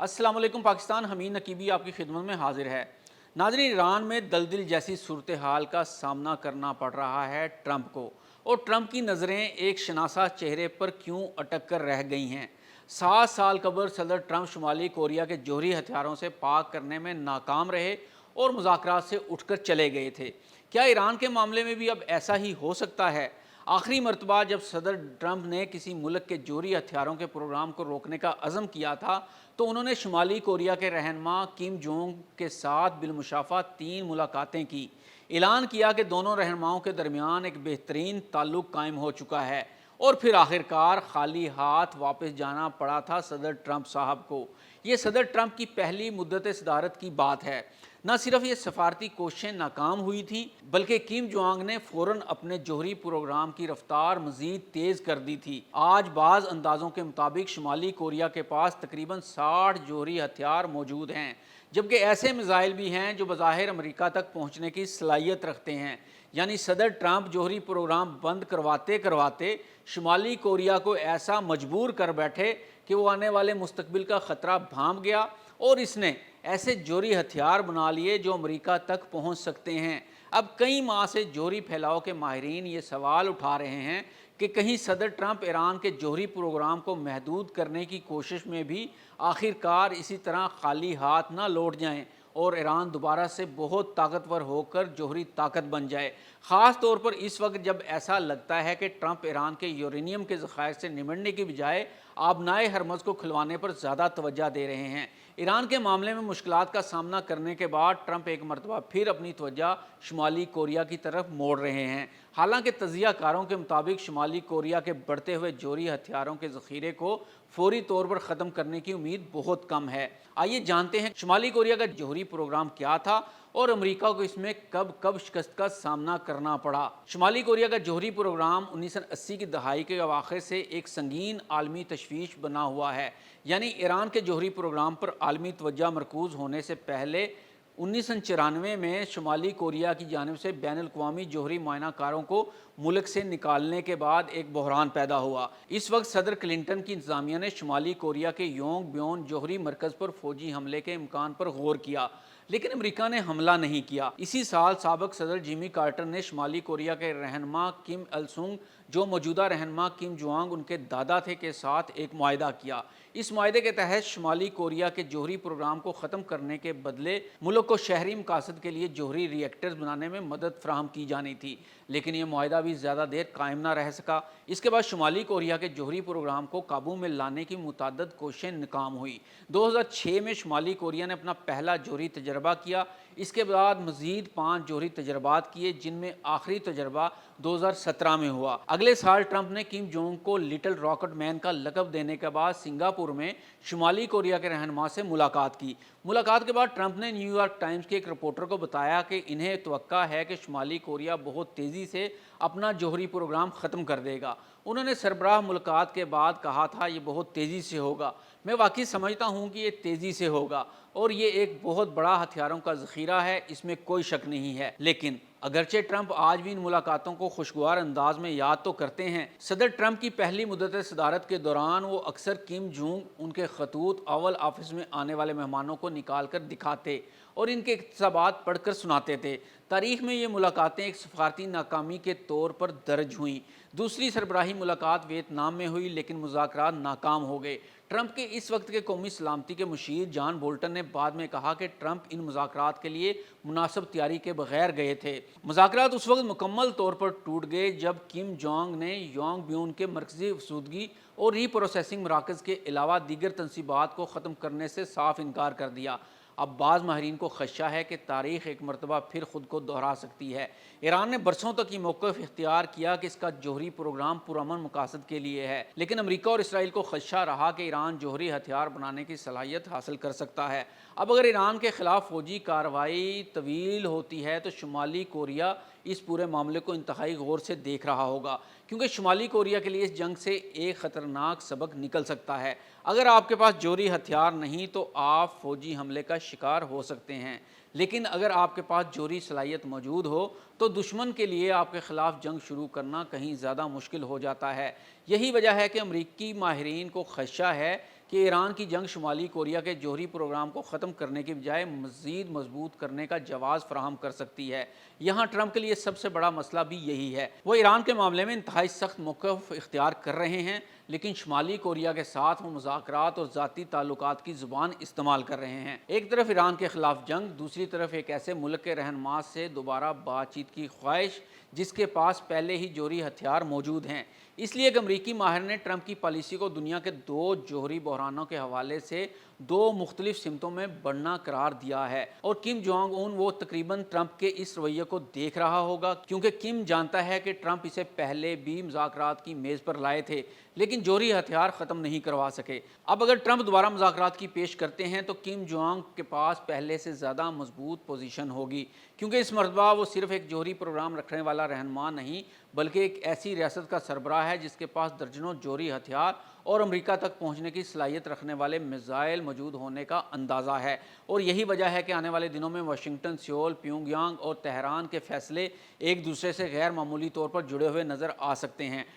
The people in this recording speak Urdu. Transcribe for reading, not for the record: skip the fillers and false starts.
السلام علیکم پاکستان، حمید نقیبی آپ کی خدمت میں حاضر ہے۔ ناظرین، ایران میں دلدل جیسی صورتحال کا سامنا کرنا پڑ رہا ہے ٹرمپ کو، اور ٹرمپ کی نظریں ایک شناسا چہرے پر کیوں اٹک کر رہ گئی ہیں۔ 7 سال قبل صدر ٹرمپ شمالی کوریا کے جوہری ہتھیاروں سے پاک کرنے میں ناکام رہے اور مذاکرات سے اٹھ کر چلے گئے تھے۔ کیا ایران کے معاملے میں بھی اب ایسا ہی ہو سکتا ہے؟ آخری مرتبہ جب صدر ٹرمپ نے کسی ملک کے جوہری ہتھیاروں کے پروگرام کو روکنے کا عزم کیا تھا تو انہوں نے شمالی کوریا کے رہنما کم جونگ کے ساتھ بالمشافہ 3 ملاقاتیں کی۔ اعلان کیا کہ دونوں رہنماؤں کے درمیان ایک بہترین تعلق قائم ہو چکا ہے، اور پھر آخرکار خالی ہاتھ واپس جانا پڑا تھا صدر ٹرمپ صاحب کو۔ یہ صدر ٹرمپ کی پہلی مدت صدارت کی بات ہے۔ نہ صرف یہ سفارتی کوششیں ناکام ہوئی تھیں، بلکہ کم جونگ نے فوراً اپنے جوہری پروگرام کی رفتار مزید تیز کر دی تھی۔ آج بعض اندازوں کے مطابق شمالی کوریا کے پاس تقریباً 60 جوہری ہتھیار موجود ہیں، جبکہ ایسے میزائل بھی ہیں جو بظاہر امریکہ تک پہنچنے کی صلاحیت رکھتے ہیں۔ یعنی صدر ٹرمپ جوہری پروگرام بند کرواتے کرواتے شمالی کوریا کو ایسا مجبور کر بیٹھے کہ وہ آنے والے مستقبل کا خطرہ بھانپ گیا، اور اس نے ایسے جوہری ہتھیار بنا لیے جو امریکہ تک پہنچ سکتے ہیں۔ اب کئی ماہ سے جوہری پھیلاؤ کے ماہرین یہ سوال اٹھا رہے ہیں کہ کہیں صدر ٹرمپ ایران کے جوہری پروگرام کو محدود کرنے کی کوشش میں بھی آخرکار اسی طرح خالی ہاتھ نہ لوٹ جائیں اور ایران دوبارہ سے بہت طاقتور ہو کر جوہری طاقت بن جائے، خاص طور پر اس وقت جب ایسا لگتا ہے کہ ٹرمپ ایران کے یورینیم کے ذخائر سے نمٹنے کی بجائے آبنائے ہرمز کو کھلوانے پر زیادہ توجہ دے رہے ہیں۔ ایران کے معاملے میں مشکلات کا سامنا کرنے کے بعد ٹرمپ ایک مرتبہ پھر اپنی توجہ شمالی کوریا کی طرف موڑ رہے ہیں۔ حالانکہ تجزیہ کاروں کے مطابق شمالی کوریا کے بڑھتے ہوئے جوہری ہتھیاروں کے ذخیرے کو فوری طور پر ختم کرنے کی امید بہت کم ہے۔ آئیے جانتے ہیں شمالی کوریا کا جوہری پروگرام کیا تھا اور امریکہ کو اس میں کب شکست کا سامنا کرنا پڑا۔ شمالی کوریا کا جوہری پروگرام 1980 کی دہائی کے اواخر سے ایک سنگین عالمی تشویش بنا ہوا ہے۔ یعنی ایران کے جوہری پروگرام پر عالمی توجہ مرکوز ہونے سے پہلے 1994 میں شمالی کوریا کی جانب سے بین الاقوامی جوہری معائنہ کاروں کو ملک سے نکالنے کے بعد ایک بحران پیدا ہوا۔ اس وقت صدر کلنٹن کی انتظامیہ نے شمالی کوریا کے یونگ بیون جوہری مرکز پر فوجی حملے کے امکان پر غور کیا، لیکن امریکہ نے حملہ نہیں کیا۔ اسی سال سابق صدر جیمی کارٹر نے شمالی کوریا کے رہنما کم الِ سنگ، جو موجودہ رہنما کم جونگ ان کے دادا تھے، کے ساتھ ایک معاہدہ کیا۔ اس معاہدے کے تحت شمالی کوریا کے جوہری پروگرام کو ختم کرنے کے بدلے ملک کو شہری مقاصد کے لیے جوہری ری ایکٹرز بنانے میں مدد فراہم کی جانی تھی، لیکن یہ معاہدہ بھی زیادہ دیر قائم نہ رہ سکا۔ اس کے بعد شمالی کوریا کے جوہری پروگرام کو قابو میں لانے کی متعدد کوششیں ناکام ہوئی۔ 2006 میں شمالی کوریا نے اپنا پہلا جوہری تجربہ کیا۔ اس کے بعد مزید 5 جوہری تجربات کیے، جن میں آخری تجربہ 2017 میں ہوا۔ اگلے سال ٹرمپ نے کم جونگ کو لٹل راکٹ مین کا لقب دینے کے بعد سنگاپور میں شمالی کوریا کے رہنما سے ملاقات کی۔ ملاقات کے بعد ٹرمپ نے نیو یارک ٹائمز کے ایک رپورٹر کو بتایا کہ انہیں توقع ہے کہ شمالی کوریا بہت تیزی سے اپنا جوہری پروگرام ختم کر دے گا۔ انہوں نے سربراہ ملاقات کے بعد کہا تھا، یہ بہت تیزی سے ہوگا۔ میں واقعی سمجھتا ہوں کہ یہ تیزی سے ہوگا، اور یہ ایک بہت بڑا ہتھیاروں کا ذخیرہ ہے، اس میں کوئی شک نہیں ہے۔ لیکن اگرچہ ٹرمپ آج بھی ان ملاقاتوں کو خوشگوار انداز میں یاد تو کرتے ہیں، صدر ٹرمپ کی پہلی مدت صدارت کے دوران وہ اکثر کم جونگ ان کے خطوط اوول آفس میں آنے والے مہمانوں کو نکال کر دکھاتے اور ان کے اقتباسات پڑھ کر سناتے تھے۔ تاریخ میں یہ ملاقاتیں ایک سفارتی ناکامی کے طور پر درج ہوئیں۔ دوسری سربراہی ملاقات ویتنام میں ہوئی، لیکن مذاکرات ناکام ہو گئے۔ ٹرمپ کے اس وقت کے قومی سلامتی کے مشیر جان بولٹن نے بعد میں کہا کہ ٹرمپ ان مذاکرات کے لیے مناسب تیاری کے بغیر گئے تھے۔ مذاکرات اس وقت مکمل طور پر ٹوٹ گئے جب کم جونگ نے یونگ بیون کے مرکزی افسودگی اور ری پروسیسنگ مراکز کے علاوہ دیگر تنصیبات کو ختم کرنے سے صاف انکار کر دیا۔ اب بعض ماہرین کو خدشہ ہے کہ تاریخ ایک مرتبہ پھر خود کو دہرا سکتی ہے۔ ایران نے برسوں تک یہ موقف اختیار کیا کہ اس کا جوہری پروگرام پرامن مقاصد کے لیے ہے، لیکن امریکہ اور اسرائیل کو خدشہ رہا کہ ایران جوہری ہتھیار بنانے کی صلاحیت حاصل کر سکتا ہے۔ اب اگر ایران کے خلاف فوجی کارروائی طویل ہوتی ہے تو شمالی کوریا اس پورے معاملے کو انتہائی غور سے دیکھ رہا ہوگا، کیونکہ شمالی کوریا کے لیے اس جنگ سے ایک خطرناک سبق نکل سکتا ہے۔ اگر آپ کے پاس جوہری ہتھیار نہیں تو آپ فوجی حملے کا شکار ہو سکتے ہیں، لیکن اگر آپ کے پاس جوہری صلاحیت موجود ہو تو دشمن کے لیے آپ کے خلاف جنگ شروع کرنا کہیں زیادہ مشکل ہو جاتا ہے۔ یہی وجہ ہے کہ امریکی ماہرین کو خدشہ ہے کہ ایران کی جنگ شمالی کوریا کے جوہری پروگرام کو ختم کرنے کی بجائے مزید مضبوط کرنے کا جواز فراہم کر سکتی ہے۔ یہاں ٹرمپ کے لیے سب سے بڑا مسئلہ بھی یہی ہے۔ وہ ایران کے معاملے میں انتہائی سخت موقف اختیار کر رہے ہیں، لیکن شمالی کوریا کے ساتھ وہ مذاکرات اور ذاتی تعلقات کی زبان استعمال کر رہے ہیں۔ ایک طرف ایران کے خلاف جنگ، دوسری طرف ایک ایسے ملک کے رہنما سے دوبارہ بات چیت کی خواہش جس کے پاس پہلے ہی جوہری ہتھیار موجود ہیں۔ اس لیے ایک امریکی ماہر نے ٹرمپ کی پالیسی کو دنیا کے دو جوہری بحرانوں کے حوالے سے دو مختلف سمتوں میں بڑھنا قرار دیا ہے، اور کم جونگ اون وہ تقریباً ٹرمپ کے اس رویے کو دیکھ رہا ہوگا، کیونکہ کم جانتا ہے کہ ٹرمپ اسے پہلے بھی مذاکرات کی میز پر لائے تھے لیکن جوہری ہتھیار ختم نہیں کروا سکے۔ اب اگر ٹرمپ دوبارہ مذاکرات کی پیش کرتے ہیں تو کم جونگ کے پاس پہلے سے زیادہ مضبوط پوزیشن ہوگی، کیونکہ اس مرتبہ وہ صرف ایک جوہری پروگرام رکھنے والا رہنما نہیں بلکہ ایک ایسی ریاست کا سربراہ ہے جس کے پاس درجنوں جوہری ہتھیار اور امریکہ تک پہنچنے کی صلاحیت رکھنے والے میزائل موجود ہونے کا اندازہ ہے۔ اور یہی وجہ ہے کہ آنے والے دنوں میں واشنگٹن، سیول، پیونگ یانگ اور تہران کے فیصلے ایک دوسرے سے غیر معمولی طور پر جڑے ہوئے نظر آ سکتے ہیں۔